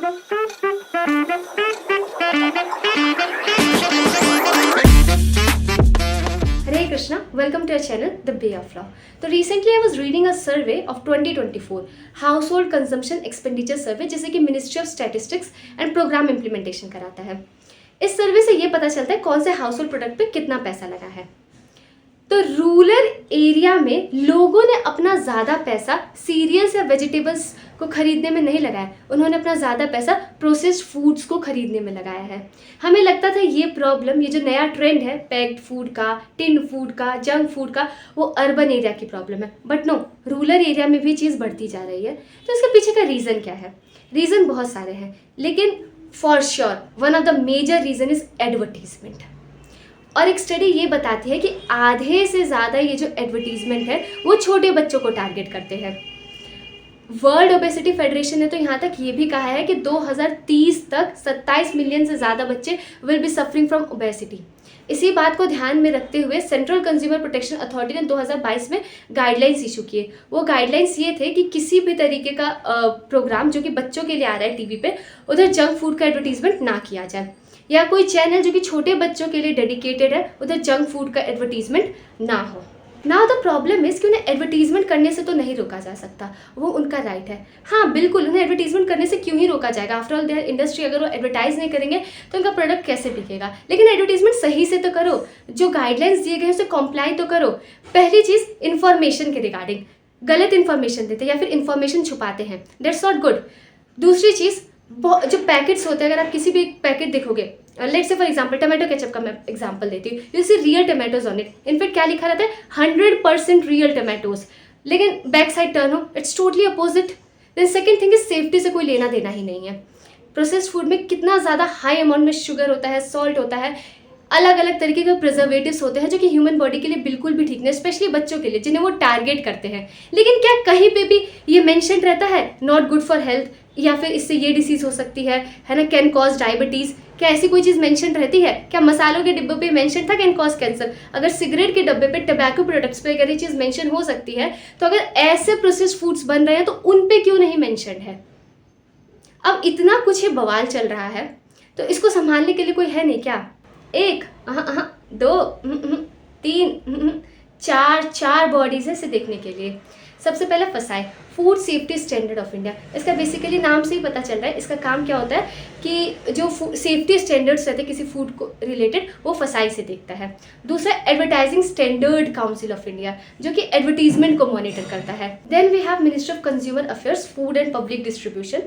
Hare Krishna, welcome to our channel, The Bay of Law. So recently I was reading a survey of 2024 Household Consumption Expenditure Survey, जिसे कि ministry of statistics and programme implementation कराता है। इस सर्वे से ये पता चलता है कौन से हाउस होल्ड प्रोडक्ट पे कितना पैसा लगा है। तो रूरल एरिया में लोगों ने अपना ज़्यादा पैसा सीरियल्स या वेजिटेबल्स को खरीदने में नहीं लगाया, उन्होंने अपना ज़्यादा पैसा प्रोसेस्ड फूड्स को खरीदने में लगाया है। हमें लगता था ये प्रॉब्लम, ये जो नया ट्रेंड है पैक्ड फूड का, टिन फूड का, जंक फूड का, वो अर्बन एरिया की प्रॉब्लम है, बट नो, रूरल एरिया में भी चीज़ बढ़ती जा रही है। तो इसके पीछे का रीज़न क्या है? रीज़न बहुत सारे हैं, लेकिन for sure one of the major reason is advertisement. और एक स्टडी ये बताती है कि आधे से ज़्यादा ये जो एडवर्टीजमेंट है वो छोटे बच्चों को टारगेट करते हैं। वर्ल्ड ओबेसिटी फेडरेशन ने तो यहाँ तक ये भी कहा है कि 2030 तक 27 मिलियन से ज़्यादा बच्चे will be suffering from obesity. इसी बात को ध्यान में रखते हुए सेंट्रल कंज्यूमर प्रोटेक्शन अथॉरिटी ने 2022 में गाइडलाइंस इशू किए। वो गाइडलाइंस ये थे कि किसी भी तरीके का प्रोग्राम जो कि बच्चों के लिए आ रहा है टीवी पे, उधर जंक फूड का एडवर्टीजमेंट ना किया जाए, या कोई चैनल जो कि छोटे बच्चों के लिए डेडिकेटेड है उधर जंक फूड का एडवर्टीजमेंट ना हो। नाउ द प्रॉब्लम इज़ कि उन्हें एडवर्टीजमेंट करने से तो नहीं रोका जा सकता, वो उनका राइट है। हाँ बिल्कुल, उन्हें एडवर्टीजमेंट करने से क्यों ही रोका जाएगा? आफ्टर ऑल देयर इंडस्ट्री, अगर वो एडवर्टाइज नहीं करेंगे तो उनका प्रोडक्ट कैसे बिकेगा? लेकिन एडवर्टीजमेंट सही से तो करो, जो गाइडलाइंस दिए गए उसे कॉम्प्लाई तो करो। पहली चीज़, इन्फॉर्मेशन के रिगार्डिंग गलत इन्फॉर्मेशन देते या फिर इन्फॉर्मेशन छुपाते हैं, दैट्स नॉट गुड। दूसरी चीज़, जो पैकेट्स होते हैं, अगर आप किसी भी पैकेट देखोगे, let's say for example tomato ketchup का मैं एग्जांपल देती हूँ, you see real tomatoes on it. In fact क्या लिखा रहता है? 100% रियल टमाटोज, लेकिन बैक साइड टर्न हो, it's totally opposite. Then second thing is safety से कोई लेना देना ही नहीं है। प्रोसेस्ड फूड में कितना ज़्यादा हाई अमाउंट में शुगर होता है, सॉल्ट होता है, अलग अलग तरीके के प्रिजर्वेटिव्स होते हैं जो कि ह्यूमन बॉडी के लिए बिल्कुल भी ठीक नहीं, स्पेशली बच्चों के लिए जिन्हें वो टारगेट करते हैं। लेकिन क्या कहीं पे भी ये मेंशन रहता है नॉट गुड फॉर हेल्थ, या फिर इससे ये डिसीज हो सकती है ना, कैन कॉज डायबिटीज़? क्या ऐसी कोई चीज़ मेंशन रहती है? क्या मसालों के डिब्बे पे मेंशन था कैन कॉज कैंसर? अगर सिगरेट के डब्बे पे, टबैको प्रोडक्ट्स पे अगर ये चीज़ मेंशन हो सकती है, तो अगर ऐसे प्रोसेस्ड फूड्स बन रहे हैं तो उन पे क्यों नहीं मेंशन है? अब इतना कुछ ये बवाल चल रहा है, तो इसको संभालने के लिए कोई है नहीं क्या? एक, दो, तीन, चार बॉडीज है इसे देखने के लिए। सबसे पहले फसाई, food safety standard of India. इसका बेसिकली नाम से ही पता चल रहा है इसका काम क्या होता है कि जो सेफ्टी स्टैंडर्ड्स रहते हैं किसी फूड को रिलेटेड, वो फसाई से देखता है। दूसरा, advertising standard council of India, जो कि एडवर्टीजमेंट को मॉनिटर करता है। Then we have ministry of consumer affairs, food and public distribution.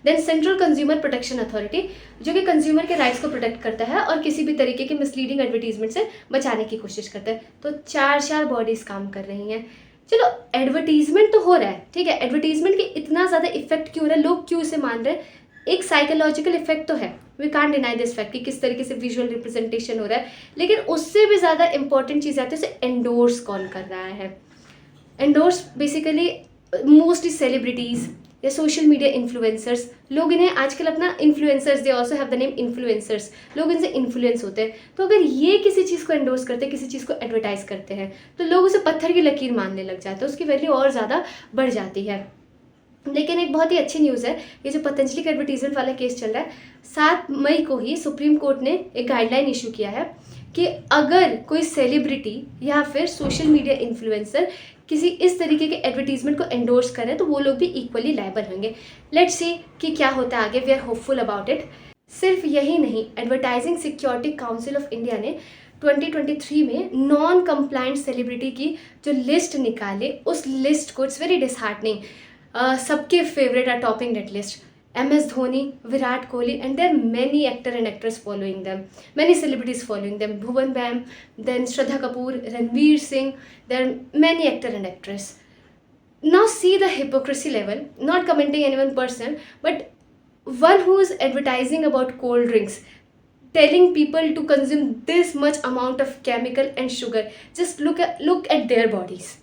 Then central consumer protection authority, जो कि कंज्यूमर के राइट्स को प्रोटेक्ट करता है और किसी भी तरीके के मिसलीडिंग एडवर्टीजमेंट से बचाने की कोशिश करता है। तो चार बॉडीज काम कर रही हैं। चलो, एडवर्टीजमेंट तो हो रहा है, ठीक है, एडवर्टीजमेंट के इतना ज़्यादा इफेक्ट क्यों हो रहा है, लोग क्यों इसे मान रहे हैं? एक साइकोलॉजिकल इफेक्ट तो है, we can't deny this fact कि किस तरीके से विजुअल रिप्रेजेंटेशन हो रहा है, लेकिन उससे भी ज़्यादा इंपॉर्टेंट चीज़ आती है उसे एंडोर्स कौन कर रहा है। एंडोर्स बेसिकली मोस्टली सेलिब्रिटीज़ या सोशल मीडिया इन्फ्लुएंसर्स, लोग इन्हें आजकल अपना influencers, they also have the name influencers, लोग इनसे इन्फ्लुएंस होते हैं। तो अगर ये किसी चीज़ को एंडोर्स करते हैं, किसी चीज़ को एडवर्टाइज करते हैं, तो लोग उसे पत्थर की लकीर मानने लग जाते हैं, उसकी वैल्यू और ज़्यादा बढ़ जाती है। लेकिन एक बहुत ही अच्छी न्यूज़ है, ये जो पतंजलि का एडवर्टीजमेंट वाला केस चल रहा है, 7 मई को ही सुप्रीम कोर्ट ने एक गाइडलाइन इशू किया है कि अगर कोई सेलिब्रिटी या फिर सोशल मीडिया इन्फ्लुएंसर किसी इस तरीके के एडवर्टीजमेंट को एंडोर्स करें तो वो लोग भी इक्वली लायबल होंगे। लेट्स सी कि क्या होता है आगे, we are hopeful about it. सिर्फ यही नहीं, advertising security council of India ने 2023 में नॉन कंप्लाइंट सेलिब्रिटी की जो लिस्ट निकाले, उस लिस्ट को, इट्स वेरी डिसहार्टनिंग, सबके favourite are topping that list. MS Dhoni, Virat Kohli, and there are many actor and actress following them, many celebrities following them, Bhuvan Bam, then Shraddha Kapoor, Ranveer Singh, there are many actor and actress. Now see the hypocrisy level, not commenting any one person, but one who is advertising about cold drinks, telling people to consume this much amount of chemical and sugar. Just look at their bodies.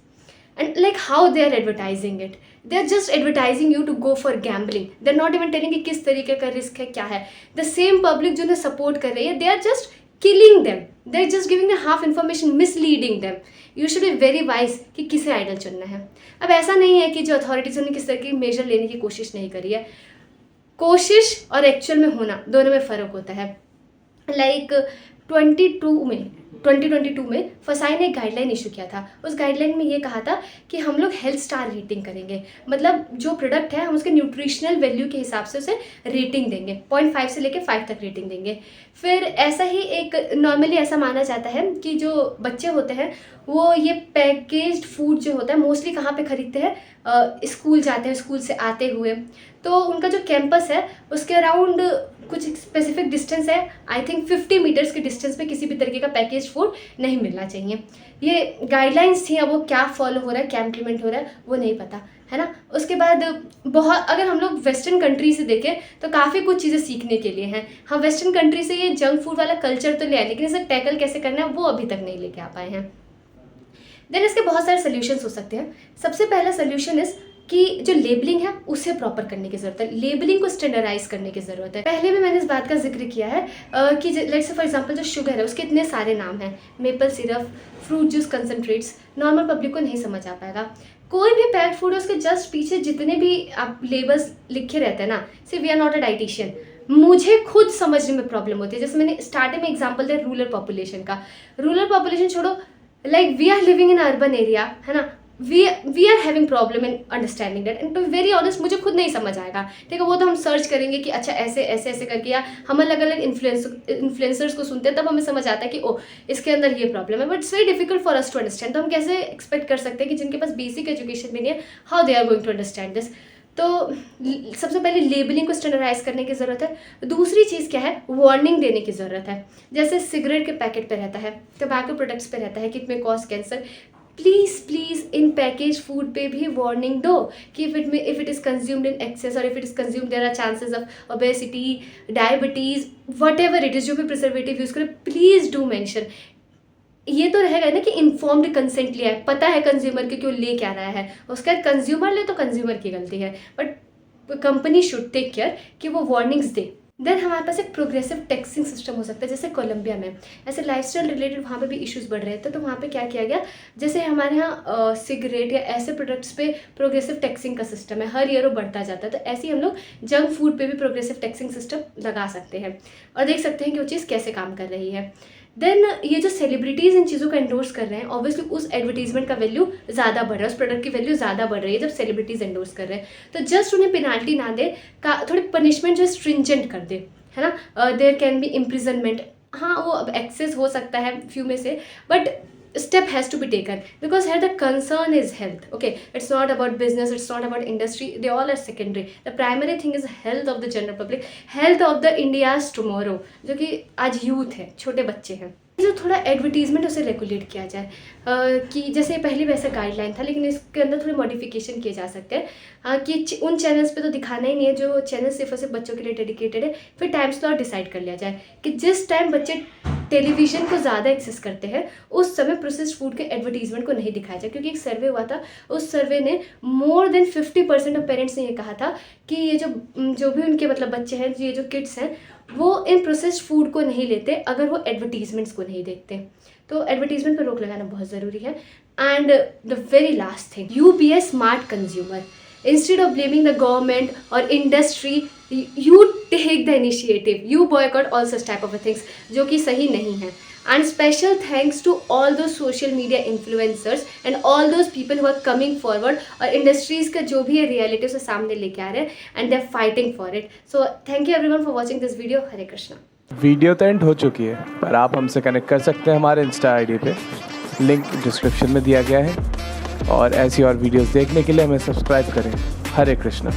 And like how they are advertising it, they are just advertising you to go for gambling. They are not even telling कि किस तरीके का risk है, क्या है। The same public जो उन्हें support कर रही है, they are just killing them. They are just giving them half information, misleading them. You should be very wise कि किसे आइडल चुनना है। अब ऐसा नहीं है कि जो अथॉरिटीज़ उन्हें किस तरह की मेजर लेने की कोशिश नहीं करी है, कोशिश और एक्चुअल में होना दोनों में फ़र्क होता है। लाइक 2022 में फसाई ने एक गाइडलाइन इशू किया था। उस गाइडलाइन में ये कहा था कि हम लोग हेल्थ स्टार रेटिंग करेंगे, मतलब जो प्रोडक्ट है हम उसके न्यूट्रिशनल वैल्यू के हिसाब से उसे रेटिंग देंगे, 0.5 से लेकर 5 तक रेटिंग देंगे। फिर ऐसा ही एक नॉर्मली ऐसा माना जाता है कि जो बच्चे होते हैं वो ये पैकेज्ड फूड जो होता है मोस्टली कहाँ पे खरीदते हैं, स्कूल जाते हैं, स्कूल से आते हुए, तो उनका जो कैंपस है उसके अराउंड कुछ स्पेसिफिक डिस्टेंस है, आई थिंक 50 मीटर्स के डिस्टेंस पे किसी भी तरीके का पैकेज फूड नहीं मिलना चाहिए। ये गाइडलाइंस थी, अब वो क्या फॉलो हो रहा है, क्या इम्प्लीमेंट हो रहा है वो नहीं पता है ना। उसके बाद बहुत अगर हम लोग वेस्टर्न कंट्री से देखें तो काफ़ी कुछ चीज़ें सीखने के लिए हैं। हम वेस्टर्न कंट्री से ये जंक फूड वाला कल्चर तो ले आए, लेकिन इसे टैकल कैसे करना है वो अभी तक नहीं लेके आ पाए हैं। देन इसके बहुत सारे सोल्यूशंस हो सकते हैं। सबसे पहला सोल्यूशन इज़ कि जो लेबलिंग है उसे प्रॉपर करने की ज़रूरत है, लेबलिंग को स्टैंडर्डाइज करने की ज़रूरत है। पहले भी मैंने इस बात का जिक्र किया है कि लेट्स से फॉर एग्जांपल जो शुगर है उसके इतने सारे नाम हैं, maple syrup, fruit juice concentrates, normal public को नहीं समझ आ पाएगा। कोई भी पैक्ड फूड है उसके जस्ट पीछे जितने भी आप लेबल्स लिखे रहते हैं ना, सिर्फ we are not a dietitian, मुझे खुद समझने में प्रॉब्लम होती है। जैसे मैंने स्टार्टिंग में एग्जाम्पल दिया रूरल पॉपुलेशन का, रूरल पॉपुलेशन छोड़ो, like we are living in urban area, है ना, we are having problem in understanding that, and to very honest मुझे खुद नहीं समझ आएगा, ठीक है। वो तो हम सर्च करेंगे कि अच्छा ऐसे ऐसे ऐसे करके, या हम अलग अलग इन्फ्लुएंसर्स को सुनते हैं तब हमें समझ आता है कि ओ इसके अंदर ये प्रॉब्लम है, but it's very difficult for us to understand. तो हम कैसे एक्सपेक्ट कर सकते हैं कि जिनके पास बेसिक एजुकेशन भी नहीं है, how they are going to understand this. तो सबसे पहले लेबलिंग को स्टैंडर्डाइज करने की ज़रूरत है। दूसरी चीज़ क्या है, वार्निंग देने की ज़रूरत है। जैसे सिगरेट के पैकेट पे रहता है, टबैको प्रोडक्ट्स पे रहता है कि इट में कॉज कैंसर, प्लीज़ इन पैकेज फूड पे भी वार्निंग दो कि if it is consumed in excess और if it is consumed there are chances of obesity, diabetes, whatever it is, जो भी प्रिजर्वेटिव यूज़ करें प्लीज़ डू मेंशन। ये तो रहेगा ना कि इन्फॉर्म्ड कंसेंट लिया है, पता है कंज्यूमर के क्यों ले क्या रहा है, उसके बाद कंज्यूमर ले तो कंज्यूमर की गलती है, but company should take care कि वो वार्निंग्स दे। देन हमारे पास एक प्रोग्रेसिव टैक्सिंग सिस्टम हो सकता है, जैसे कोलंबिया में ऐसे लाइफस्टाइल रिलेटेड वहाँ पे भी इश्यूज बढ़ रहे थे, तो वहाँ पे क्या किया गया, जैसे हमारे यहाँ सिगरेट या ऐसे प्रोडक्ट्स पे प्रोग्रेसिव टैक्सिंग का सिस्टम है, हर ईयर वो बढ़ता जाता है, तो ऐसे ही हम लोग जंक फूड पे भी प्रोग्रेसिव टैक्सिंग सिस्टम लगा सकते हैं और देख सकते हैं कि वो चीज़ कैसे काम कर रही है। देन ये जो सेलिब्रिटीज़ इन चीज़ों को एंडोर्स कर रहे हैं, ऑब्वियसली उस एडवर्टीजमेंट का वैल्यू ज़्यादा बढ़ रहा है, उस प्रोडक्ट की वैल्यू ज़्यादा बढ़ रही है जब सेलिब्रिटीज़ एंडोर्स कर रहे हैं। तो जस्ट उन्हें पेनाल्टी ना दे, का थोड़ी पनिशमेंट जो स्ट्रिंजेंट कर दे, है ना। देयर कैन बी इम्प्रिजनमेंट, हाँ वो अब एक्सेस हो सकता है फ्यू में से, but step has to be taken because here the concern is health. Okay, it's not about business, it's not about industry, they all are secondary. The primary thing is health of the general public, health of the India's tomorrow, जो कि आज youth है, छोटे बच्चे हैं। जो थोड़ा advertisement उसे रेगुलेट किया जाए, कि जैसे पहले वैसा गाइडलाइन था लेकिन इसके अंदर थोड़े मॉडिफिकेशन किए जा सकते हैं, कि उन चैनल्स पे तो दिखाना ही नहीं है जो चैनल सिर्फ और सिर्फ बच्चों के लिए डेडिकेटेड है। फिर टाइम स्लॉट डिसाइड कर लिया जाए कि जिस टाइम बच्चे टेलीविज़न को ज़्यादा एक्सेस करते हैं उस समय प्रोसेस्ड फूड के एडवर्टीजमेंट को नहीं दिखाया जाए, क्योंकि एक सर्वे हुआ था, उस सर्वे ने मोर देन 50% ऑफ पेरेंट्स ने ये कहा था कि ये जो भी उनके मतलब बच्चे हैं, ये जो किड्स हैं, वो इन प्रोसेस्ड फूड को नहीं लेते अगर वो एडवर्टीजमेंट्स को नहीं देखते। तो एडवर्टीजमेंट पर रोक लगाना बहुत ज़रूरी है। And the very last thing, you be a smart consumer. Instead of blaming the government or industry, you take the initiative, you boycott all such type of things जो कि सही नहीं है। And special thanks to all those social media influencers and all those people who are coming forward, और industries का जो भी है रियलिटी से सामने लेके आ रहे हैं and they're fighting for it. So thank you everyone for watching this video. Hare Krishna. Video तो एंड हो चुकी है, पर आप हमसे कनेक्ट कर सकते हैं हमारे इंस्टा आईडी पे, लिंक डिस्क्रिप्शन में दिया गया है। और ऐसी और वीडियोस देखने के लिए हमें सब्सक्राइब करें। हरे कृष्णा।